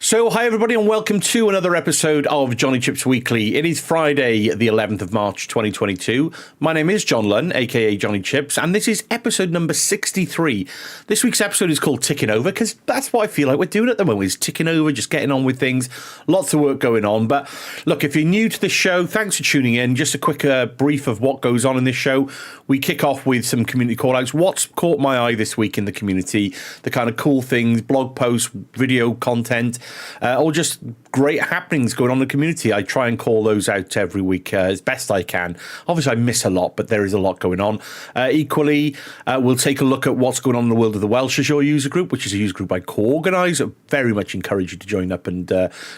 So, hi everybody, and welcome to another episode of Jonnychipz Weekly. It is Friday, the 11th of March, 2022. My name is John Lunn, aka Jonnychipz, and this is episode number 63. This week's episode is called Ticking Over, because that's what I feel like we're doing at the moment, is ticking over, just getting on with things. Lots of work going on. But look, if you're new to this show, thanks for tuning in. Just a quick brief of what goes on in this show. We kick off with some community callouts. What's caught my eye this week in the community? The kind of cool things, blog posts, video content, or just great happenings going on in the community. I try and call those out every week as best I can. Obviously, I miss a lot, but there is a lot going on. Equally, we'll take a look at what's going on in the world of the Welsh Azure user group, which is a user group I co-organise. I very much encourage you to join up and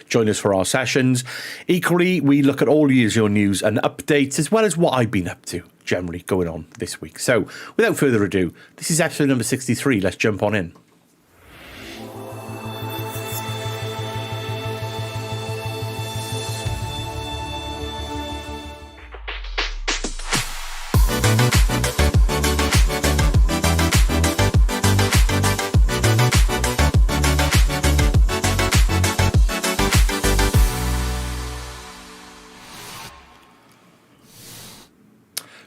join us for our sessions. Equally, we look at all the Azure news and updates, as well as what I've been up to generally going on this week. So, without further ado, this is episode number 63. Let's jump on in.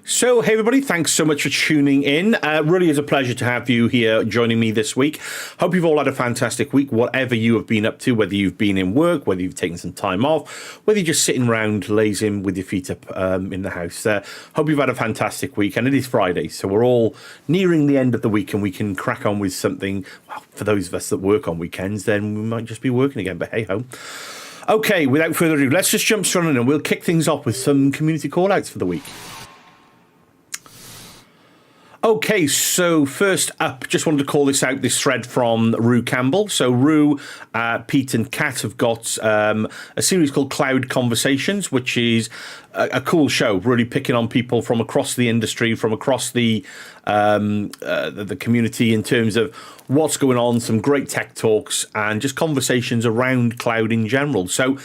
So, hey everybody, thanks so much for tuning in. Really is a pleasure to have you here joining me this week. Hope you've all had a fantastic week, whatever you have been up to, whether you've been in work, whether you've taken some time off, whether you're just sitting around lazing with your feet up in the house. Hope you've had a fantastic week, and it is Friday, so we're all nearing the end of the week and we can crack on with something. Well, for those of us that work on weekends, then we might just be working again, but hey ho. Okay, without further ado, let's just jump straight in and we'll kick things off with some community call-outs for the week. Okay, so first up, just wanted to call this out, this thread from Rue Campbell. So Rue, Pete and Kat have got a series called Cloud Conversations, which is a cool show, really picking on people from across the industry, from across the community in terms of what's going on, some great tech talks and just conversations around cloud in general. So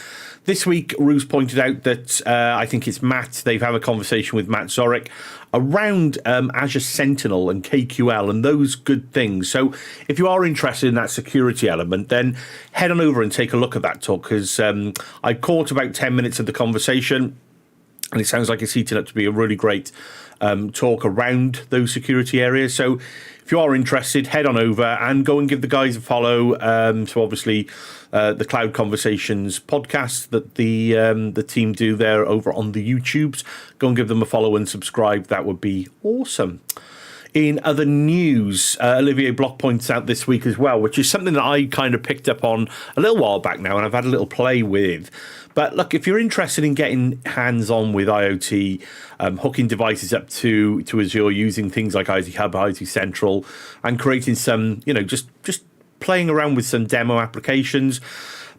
this week, Rue's pointed out that I think it's Matt. They've had a conversation with Matt Zorich around Azure Sentinel and KQL and those good things. So if you are interested in that security element, then head on over and take a look at that talk, because I caught about 10 minutes of the conversation, and it sounds like it's heating up to be a really great talk around those security areas. So if you are interested, head on over and go and give the guys a follow. So obviously, the Cloud Conversations podcast that the team do there over on the YouTubes, go and give them a follow and subscribe. That would be awesome. In other news, Olivier Block points out this week as well, which is something that I kind of picked up on a little while back now, and I've had a little play with. But look, if you're interested in getting hands-on with IoT, hooking devices up to Azure using things like IoT Hub, IoT Central, and creating some, just playing around with some demo applications,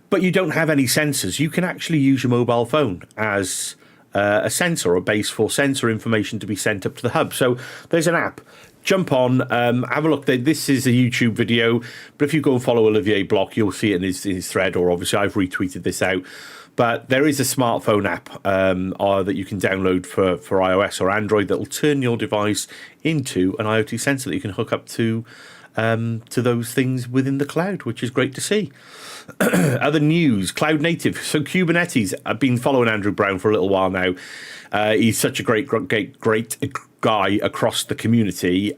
but you don't have any sensors, you can actually use your mobile phone as a sensor, a base for sensor information to be sent up to the hub. So there's an app. Jump on, have a look. This is a YouTube video, but if you go and follow Olivier Block, you'll see it in his thread, or obviously I've retweeted this out. But there is a smartphone app that you can download for iOS or Android that will turn your device into an IoT sensor that you can hook up to those things within the cloud, which is great to see. Other news, cloud native. So Kubernetes, I've been following Andrew Brown for a little while now. He's such a great guy across the community,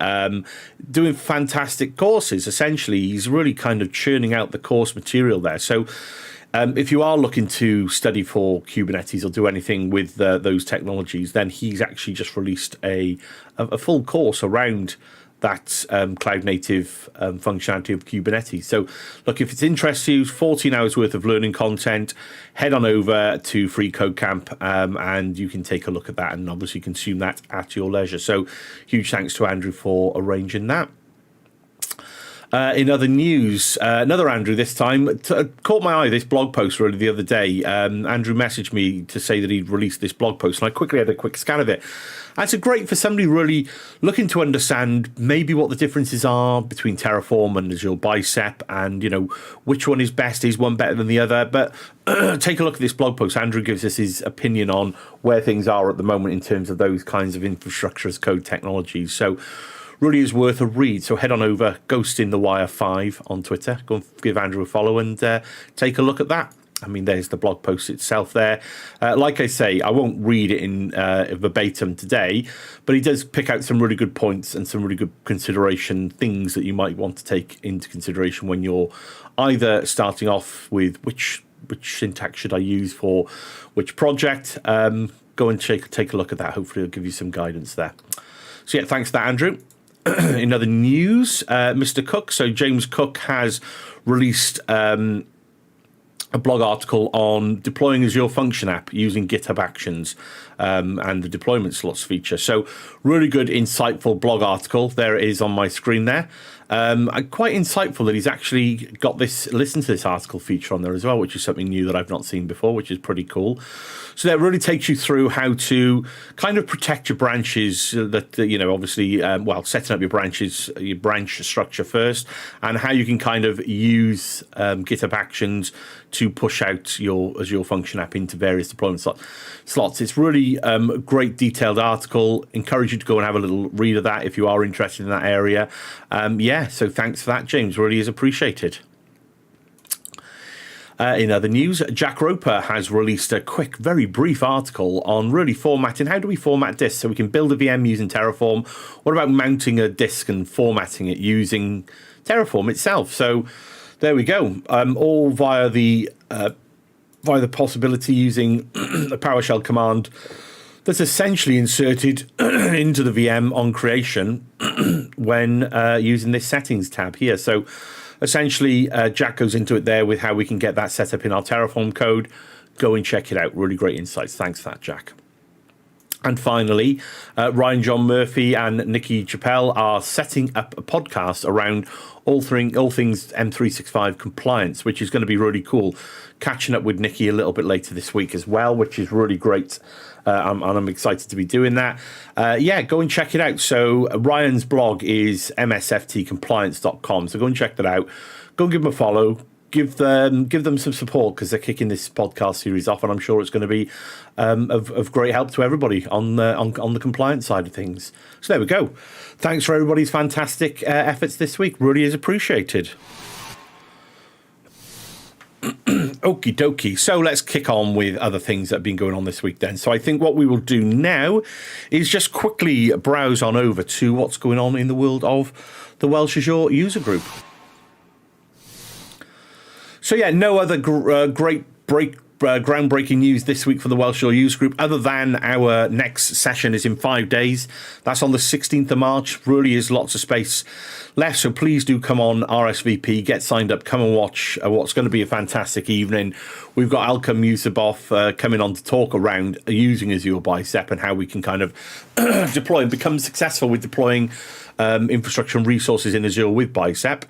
doing fantastic courses. Essentially, he's really kind of churning out the course material there. So if you are looking to study for Kubernetes or do anything with those technologies, then he's actually just released a full course around that cloud native functionality of Kubernetes. So look, if it's interests you, 14 hours worth of learning content, head on over to Free Code Camp and you can take a look at that and obviously consume that at your leisure. So huge thanks to Andrew for arranging that. In other news, another Andrew this time, caught my eye, this blog post really the other day. Andrew messaged me to say that he'd released this blog post, and I quickly had a quick scan of it. And it's great for somebody really looking to understand maybe what the differences are between Terraform and Azure Bicep, and, which one is best, is one better than the other. But take a look at this blog post. Andrew gives us his opinion on where things are at the moment in terms of those kinds of infrastructure as code technologies. So really is worth a read. So head on over, Ghosting the Wire 5 on Twitter. Go and give Andrew a follow and take a look at that. I mean, there's the blog post itself there. Like I say, I won't read it in verbatim today, but he does pick out some really good points and some really good consideration things that you might want to take into consideration when you're either starting off with which syntax should I use for which project. Go and take a look at that. Hopefully it'll give you some guidance there. So yeah, thanks for that, Andrew. In other news, Mr. Cook, so James Cook has released a blog article on deploying Azure Function app using GitHub Actions and the deployment slots feature. So really good, insightful blog article. There it is on my screen there. Quite insightful that he's actually got this, listen to this article feature on there as well, which is something new that I've not seen before, which is pretty cool. So that really takes you through how to kind of protect your branches that, obviously, setting up your branches, your branch structure first, and how you can kind of use GitHub Actions to push out your Azure Function app into various deployment slots. It's really a great detailed article. Encourage you to go and have a little read of that if you are interested in that area. So thanks for that, James. Really is appreciated. In other news, Jack Roper has released a quick, very brief article on really formatting. How do we format disks so we can build a VM using Terraform? What about mounting a disk and formatting it using Terraform itself? So there we go. All via the possibility using a PowerShell command that's essentially inserted into the VM on creation when using this settings tab here. So essentially, Jack goes into it there with how we can get that set up in our Terraform code. Go and check it out. Really great insights. Thanks for that, Jack. And finally, Ryan John Murphy and Nikki Chappell are setting up a podcast around all things M365 compliance, which is going to be really cool. Catching up with Nikki a little bit later this week as well, which is really great. And I'm excited to be doing that. Go and check it out. So Ryan's blog is msftcompliance.com. So go and check that out. Go and give them a follow. Give them some support because they're kicking this podcast series off, and I'm sure it's going to be of great help to everybody on the compliance side of things. So there we go. Thanks for everybody's fantastic efforts this week. Really is appreciated. Okie dokie. So let's kick on with other things that have been going on this week then. So I think what we will do now is just quickly browse on over to what's going on in the world of the Welsh Azure user group. So yeah, no other groundbreaking news this week for the Welsh Azure user group other than our next session is in 5 days. That's on the 16th of March. Really is lots of space left, so please do come on RSVP, get signed up, come and watch what's going to be a fantastic evening. We've got Alcom Yusubov coming on to talk around using Azure Bicep and how we can kind of deploy and become successful with deploying infrastructure and resources in Azure with Bicep.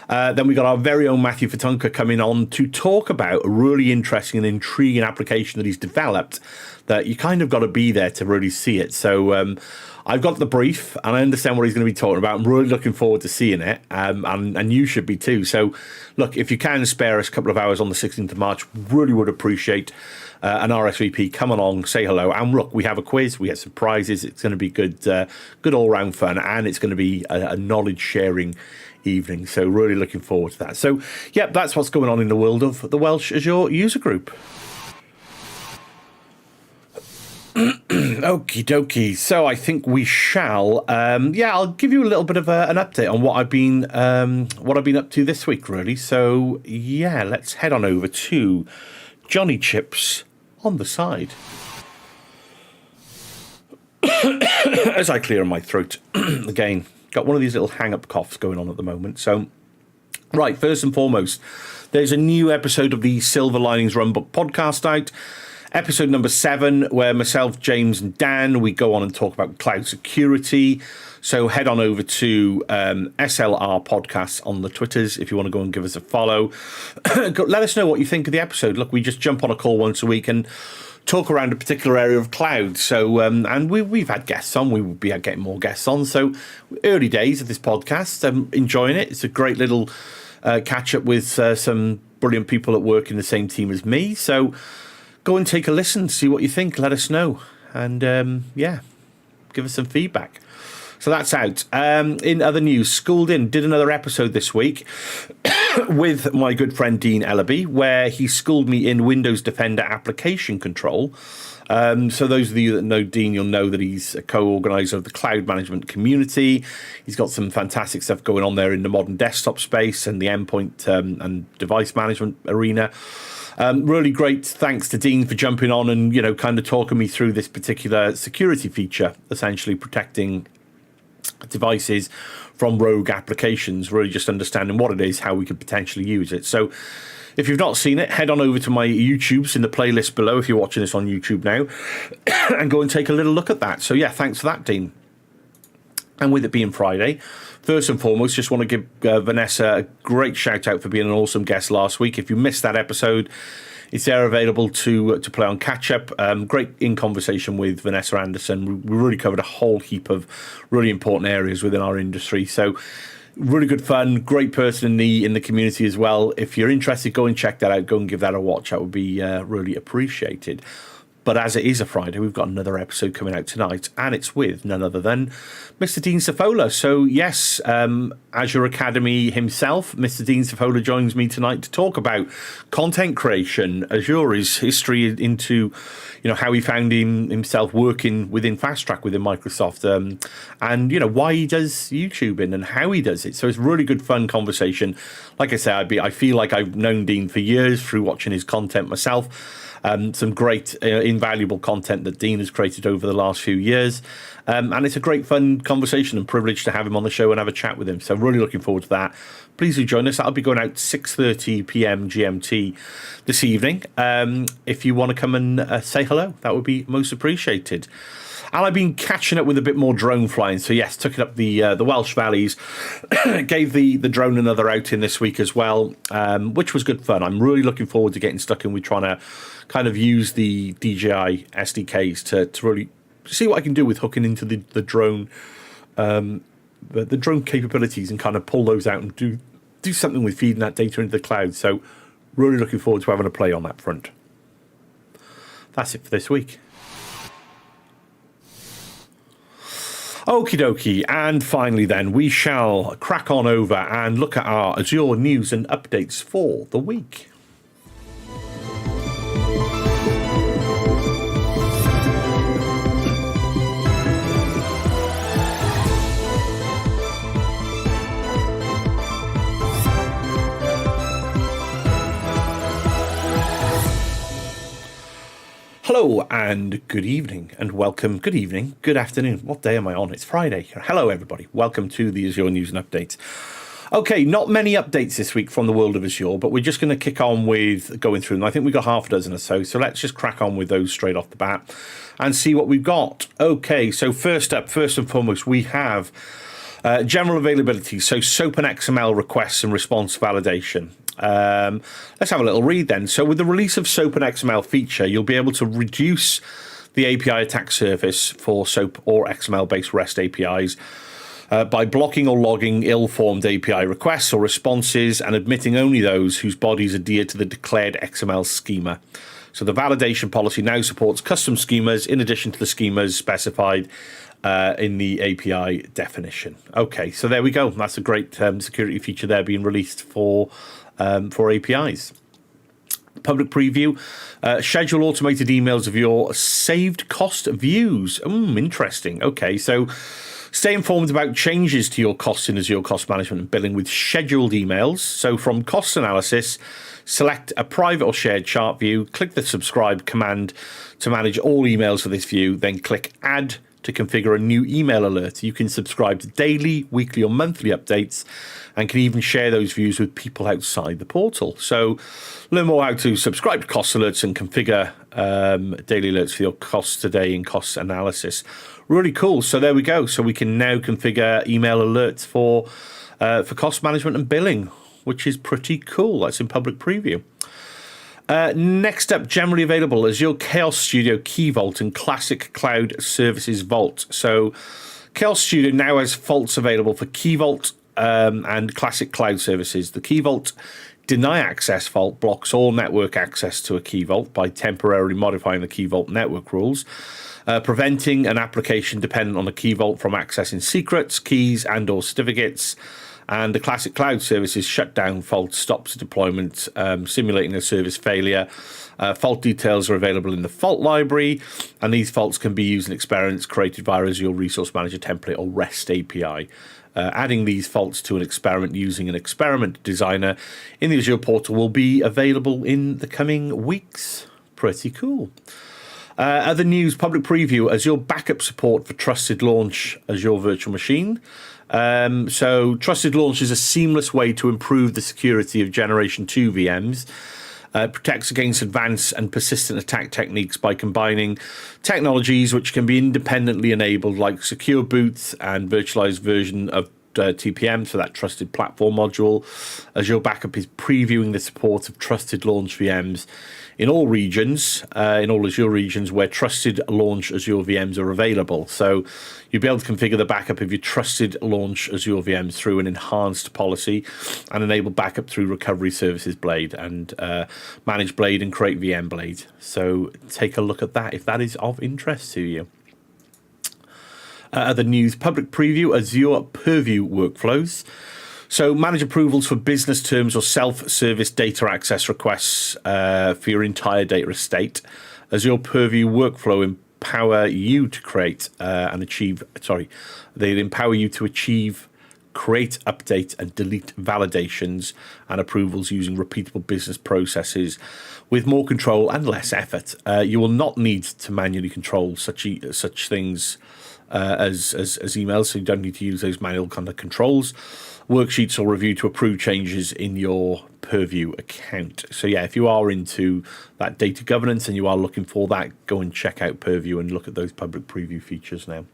Then we got our very own Matthew Fatunka coming on to talk about a really interesting and intriguing application that he's developed that you kind of got to be there to really see it. So I've got the brief and I understand what he's going to be talking about. I'm really looking forward to seeing it, and you should be too. So look, if you can spare us a couple of hours on the 16th of March, really would appreciate an RSVP. Come along, say hello, and look, we have a quiz, we have some prizes. It's going to be good all-round fun, and it's going to be a knowledge sharing evening. So really looking forward to that. So yeah, that's what's going on in the world of the Welsh Azure user group. Okie dokie. So I think we shall. I'll give you a little bit of an update on what I've been up to this week, really. So yeah, let's head on over to Jonnychipz on the side. As I clear my throat again. Got one of these little hang-up coughs going on at the moment. So, right, first and foremost, there's a new episode of the Silver Linings Runbook podcast out. Episode number 7, where myself, James, and Dan, we go on and talk about cloud security. So head on over to SLR Podcasts on the Twitters if you want to go and give us a follow. Let us know what you think of the episode. Look, we just jump on a call once a week and talk around a particular area of cloud. So, and we've had guests on. We will be getting more guests on. So, early days of this podcast. I'm enjoying it. It's a great little catch up with some brilliant people that work in the same team as me. So, go and take a listen, see what you think. Let us know, and give us some feedback. So that's out. In other news, Schooled In did another episode this week with my good friend Dean Ellaby, where he schooled me in Windows Defender application control. So those of you that know Dean, you'll know that he's a co-organizer of the cloud management community. He's got some fantastic stuff going on there in the modern desktop space and the endpoint and device management arena. Really great. Thanks to Dean for jumping on and, kind of talking me through this particular security feature, essentially protecting devices from rogue applications, really just understanding what it is, how we could potentially use it. So if you've not seen it, head on over to my YouTubes in the playlist below if you're watching this on YouTube now and go and take a little look at that. So yeah, thanks for that, Dean. And with it being Friday, first and foremost, just want to give Vanessa a great shout out for being an awesome guest last week. If you missed that episode, it's there available to play on catch up. Great in conversation with Vanessa Anderson. We really covered a whole heap of really important areas within our industry. So really good fun, great person in the community as well. If you're interested, go and check that out. Go and give that a watch. That would be really appreciated. But as it is a Friday, we've got another episode coming out tonight, and it's with none other than Mr. Dean Safola. So yes, Azure Academy himself, Mr. Dean Safola, joins me tonight to talk about content creation, Azure, his history into, how he found himself working within Fast Track within Microsoft, and why he does YouTubing and how he does it. So it's a really good, fun conversation. Like I say, I feel like I've known Dean for years through watching his content myself. Some great, invaluable content that Dean has created over the last few years. And it's a great, fun conversation and privilege to have him on the show and have a chat with him. So really looking forward to that. Please do join us. That'll be going out 6:30 p.m. GMT this evening. If you want to come and say hello, that would be most appreciated. And I've been catching up with a bit more drone flying. So yes, took it up the Welsh Valleys, gave the drone another outing this week as well, which was good fun. I'm really looking forward to getting stuck in with trying to kind of use the DJI SDKs to really see what I can do with hooking into the drone, the drone capabilities and kind of pull those out and do something with feeding that data into the cloud. So really looking forward to having a play on that front. That's it for this week. Okie dokie, and finally then, we shall crack on over and look at our Azure news and updates for the week. Hello and good evening and welcome. Good evening, good afternoon. What day am I on? It's Friday. Hello, everybody. Welcome to the Azure News and Updates. Okay, not many updates this week from the world of Azure, but we're just going to kick on with going through them. I think we've got half a dozen or so, so let's just crack on with those straight off the bat and see what we've got. Okay, so first and foremost, we have general availability, so SOAP and XML requests and response validation. Let's have a little read then. So with the release of SOAP and XML feature, you'll be able to reduce the API attack surface for SOAP or XML-based REST APIs by blocking or logging ill-formed API requests or responses and admitting only those whose bodies adhere to the declared XML schema. So the validation policy now supports custom schemas in addition to the schemas specified in the API definition. Okay, so there we go. That's a great security feature there being released for APIs. Public preview, schedule automated emails of your saved cost views. Interesting. Okay, so stay informed about changes to your costs in Azure Cost Management and Billing with scheduled emails. So from cost analysis, select a private or shared chart view, click the subscribe command to manage all emails for this view, then click add to configure a new email alert. You can subscribe to daily, weekly or monthly updates and can even share those views with people outside the portal. So learn more how to subscribe to cost alerts and configure daily alerts for your costs today and cost analysis. Really cool. So there we go. So we can now configure email alerts for cost management and billing, which is pretty cool. That's in public preview. Next up, generally available, Azure Chaos Studio Key Vault and Classic Cloud Services Vault. So Chaos Studio now has vaults available for Key Vault and Classic Cloud Services. The Key Vault Deny access fault blocks all network access to a key vault by temporarily modifying the key vault network rules, preventing an application dependent on a key vault from accessing secrets, keys, and or certificates. And the classic cloud services shutdown fault stops deployment, simulating a service failure. Fault details are available in the fault library, and these faults can be used in experiments created via Azure Resource Manager template or REST API. Adding these faults to an experiment using an experiment designer in the Azure portal will be available in the coming weeks. Pretty cool. Other news, public preview, Azure backup support for Trusted Launch Azure Virtual Machine. So Trusted Launch is a seamless way to improve the security of Generation 2 VMs. Protects against advanced and persistent attack techniques by combining technologies which can be independently enabled, like secure boot and virtualized version of TPM, so that trusted platform module. Azure Backup is previewing the support of Trusted Launch VMs in all regions, in all Azure regions where Trusted Launch Azure VMs are available. So you'll be able to configure the backup of your Trusted Launch Azure VMs through an enhanced policy and enable backup through Recovery Services Blade and Manage Blade and Create VM Blade. So take a look at that if that is of interest to you. Other news, public preview, Azure Purview workflows. So manage approvals for business terms or self-service data access requests for your entire data estate. Azure Purview workflow empower you to create and achieve, they empower you to achieve, create, update, and delete validations and approvals using repeatable business processes with more control and less effort. You will not need to manually control such things as emails, so you don't need to use those manual kind of controls. Worksheets or review to approve changes in your Purview account. So yeah, if you are into that data governance and you are looking for that, go and check out Purview and look at those public preview features now.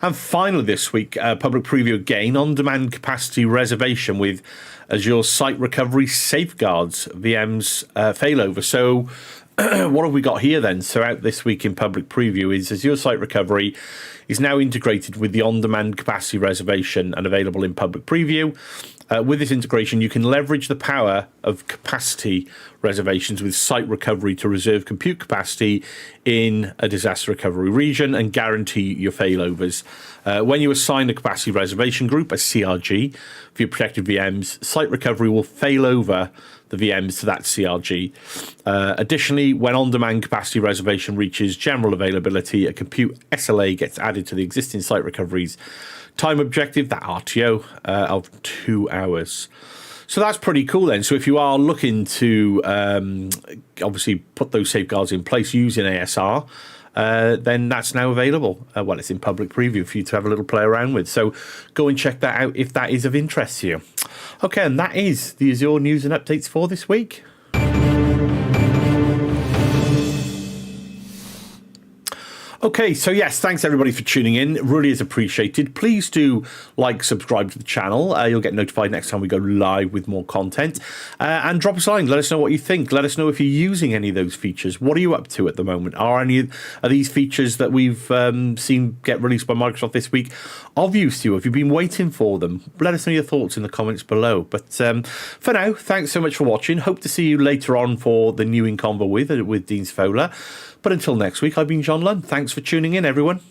And finally this week, public preview again, on-demand capacity reservation with Azure Site Recovery Safeguards VMs failover. So what have we got here then? So out this week in public preview is Azure Site Recovery is now integrated with the on-demand capacity reservation and available in public preview. With this integration, you can leverage the power of capacity reservations with site recovery to reserve compute capacity in a disaster recovery region and guarantee your failovers. When you assign a capacity reservation group, a CRG, for your protected VMs, site recovery will fail over the VMs to that CRG. Additionally, when on-demand capacity reservation reaches general availability, a compute SLA gets added to the existing site recovery's time objective, that RTO, of 2 hours. So that's pretty cool then. So if you are looking to obviously put those safeguards in place using ASR, then that's now available. Well, it's in public preview for you to have a little play around with. So go and check that out if that is of interest to you. Okay, and that is the Azure news and updates for this week. Okay, so yes, thanks everybody for tuning in. It really is appreciated. Please do subscribe to the channel. You'll get notified next time we go live with more content. And drop us a line. Let us know what you think. Let us know if you're using any of those features. What are you up to at the moment? Are these features that we've seen get released by Microsoft this week of use to you? Have you been waiting for them? Let us know your thoughts in the comments below. But for now, thanks so much for watching. Hope to see you later on for the new In Convo with Dean Fowler. But until next week, I've been John Lunn. Thanks for tuning in, everyone.